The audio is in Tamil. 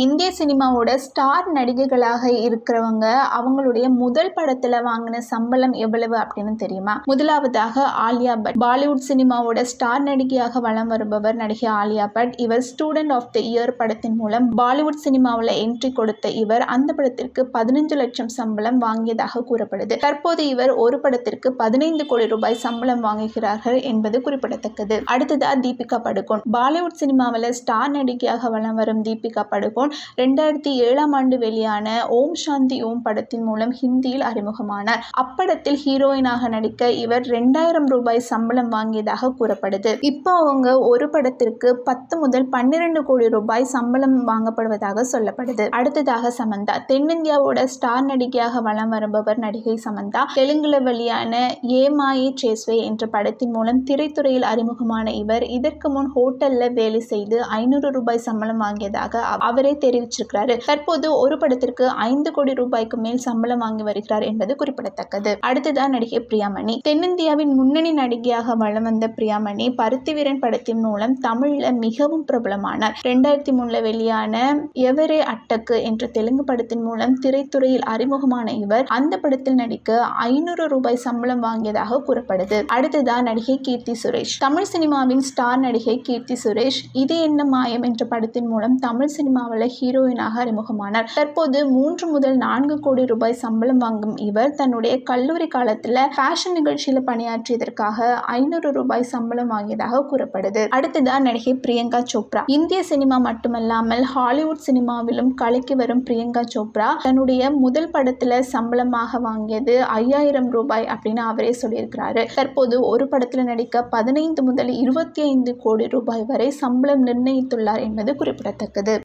இந்திய சினிமாவோட ஸ்டார் நடிகைகளாக இருக்கிறவங்க அவங்களுடைய முதல் படத்துல வாங்கின சம்பளம் எவ்வளவு அப்படின்னு தெரியுமா? முதலாவதாக ஆலியா பட். பாலிவுட் சினிமாவோட ஸ்டார் நடிகையாக வலம் வருபவர் நடிகை ஆலியா பட். இவர் ஸ்டூடெண்ட் ஆஃப் த இயர் படத்தின் மூலம் பாலிவுட் சினிமாவில் என்ட்ரி கொடுத்த இவர் அந்த படத்திற்கு 15 லட்சம் சம்பளம் வாங்கியதாக கூறப்படுது. தற்போது இவர் ஒரு படத்திற்கு 15 கோடி ரூபாய் சம்பளம் வாங்குகிறார்கள் என்பது குறிப்பிடத்தக்கது. அடுத்ததா தீபிகா படுகோன். பாலிவுட் சினிமாவில் ஸ்டார் நடிகையாக வலம் வரும் தீபிகா படுகோன் 2007ஆம் ஆண்டு வெளியான ஓம் சாந்தி ஓம் படத்தின் மூலம் ஹிந்தியில் அறிமுகமானார். அப்படத்தில் ஹீரோயினாக நடிக்க இவர் 2000 ரூபாய் சம்பளம் வாங்கியதாக கூறப்படுது. இப்போ அவங்க ஒரு படத்திற்கு 10 முதல் 12 கோடி ரூபாய் சம்பளம் வாங்கப்படுவதாக சொல்லப்படுது. அடுத்ததாக சமந்தா. தென்னிந்தியாவோட ஸ்டார் நடிகையாக வலம் வருபவர் நடிகை சமந்தா. தெலுங்குல வெளியான ஏ மாயே சேஸ்வே என்ற படத்தின் மூலம் திரைத்துறையில் அறிமுகமான இவர் இதற்கு முன் ஹோட்டல்ல வேலை செய்து 500 ரூபாய் சம்பளம் வாங்கியதாக அவரே தெரிவிச்சிருக்கிறாரு. தற்போது ஒரு படத்திற்கு 5 கோடி ரூபாய்க்கு மேல் சம்பளம் வாங்கி வருகிறார் என்பது குறிப்பிடத்தக்கது. அடுத்ததான் நடிகை பிரியாமணி. தென்னிந்தியாவின் முன்னணி நடிகையாக வலம் வந்த பிரியாமணி பருத்திவீரன் படத்தின் மூலம் தமிழ்ல மிகவும் பிரபலமானார். 2003ல வெளியான எவரே அட்டக்கு என்ற தெலுங்கு படத்தின் மூலம் திரைத்துறையில் அறிமுகமான இவர் அந்த படத்தில் நடிக்க 500 ரூபாய் சம்பளம் வாங்கியதாக கூறப்படுது. அடுத்ததான் நடிகை கீர்த்தி சுரேஷ். தமிழ் சினிமாவின் ஸ்டார் நடிகை கீர்த்தி சுரேஷ் இது என்ன மாயம் என்ற படத்தின் மூலம் தமிழ் சினிமாவில் ஹீரோயினாக அறிமுகமானார். தற்போது 3 முதல் 4 கோடி ரூபாய் சம்பளம் வாங்கும் இவர் தன்னுடைய கல்லூரி காலத்துல ஃபேஷன் நிகழ்ச்சியில பணியாற்றியதற்காக 500 ரூபாய் சம்பளம் வாங்கியதாக கூறப்படுது. அடுத்ததான் நடிகை பிரியங்கா சோப்ரா. இந்திய சினிமா மட்டுமல்லாமல் ஹாலிவுட் சினிமாவிலும் கலக்கி வரும் பிரியங்கா சோப்ரா தன்னுடைய முதல் படத்துல சம்பளமாக வாங்கியது 5000 ரூபாய் அப்படின்னு அவரே சொல்லியிருக்கிறாரு. தற்போது ஒரு படத்துல நடிக்க 15 முதல் 25 கோடி ரூபாய் வரை சம்பளம் நிர்ணயித்துள்ளார் என்பது குறிப்பிடத்தக்கது.